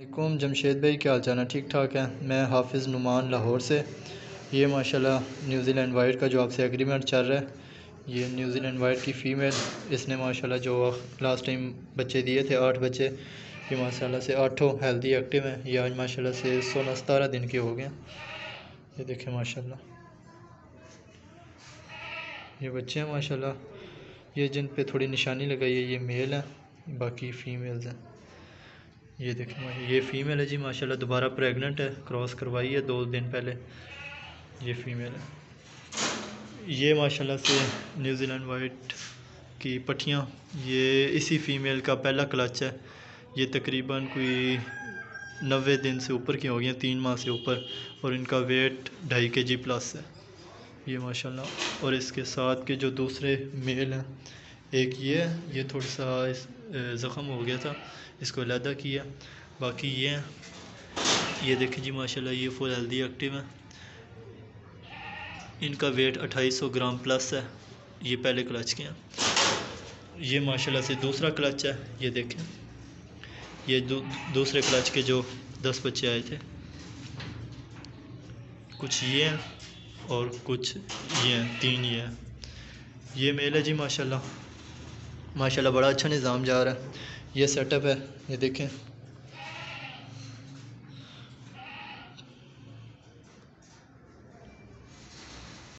वालेकुम जमशेद भाई, क्या हाल चाल है? ठीक ठाक है। मैं हाफिज़ नुमान लाहौर से। ये माशाल्लाह न्यूजीलैंड वाइट का जो आपसे एग्रीमेंट चल रहा है, ये न्यूजीलैंड वाइट की फ़ीमेल, इसने माशाल्लाह जो लास्ट टाइम बच्चे दिए थे 8 बच्चे, ये माशाल्लाह से 8 हेल्दी एक्टिव हैं। ये आज माशाल्लाह से 16-17 दिन के हो गए। ये देखें माशाल्लाह, ये बच्चे हैं माशाल्लाह। ये जिन पे थोड़ी निशानी लगाई है ये मेल है, बाकी फ़ीमेल्स हैं। ये देखें, ये फ़ीमेल है जी माशाल्लाह, दोबारा प्रेग्नेंट है, क्रॉस करवाई है 2 दिन पहले। ये फ़ीमेल है। ये माशाल्लाह से न्यूजीलैंड वाइट की पट्टियाँ, ये इसी फ़ीमेल का पहला क्लच है। ये तकरीबन कोई 90 दिन से ऊपर की हो गई हैं, 3 माह से ऊपर, और इनका वेट 2.5 kg प्लस है ये माशाल्लाह। और इसके साथ के जो दूसरे मेल हैं, एक ये है, ये थोड़ा सा ज़ख़म हो गया था, इसको अलहदा किया। बाकी ये हैं, ये देखें जी माशाल्लाह, ये फुल हेल्दी एक्टिव है। इनका वेट 2800 ग्राम प्लस है। ये पहले क्लच के हैं। ये माशाल्लाह से दूसरा क्लच है। ये देखें, ये दूसरे क्लच के जो 10 बच्चे आए थे, कुछ ये हैं और कुछ ये हैं, 3 ये हैं। ये मेल है जी माशाल्लाह, माशाल्लाह बड़ा अच्छा निज़ाम जा रहा है। ये सेटअप है, ये देखें।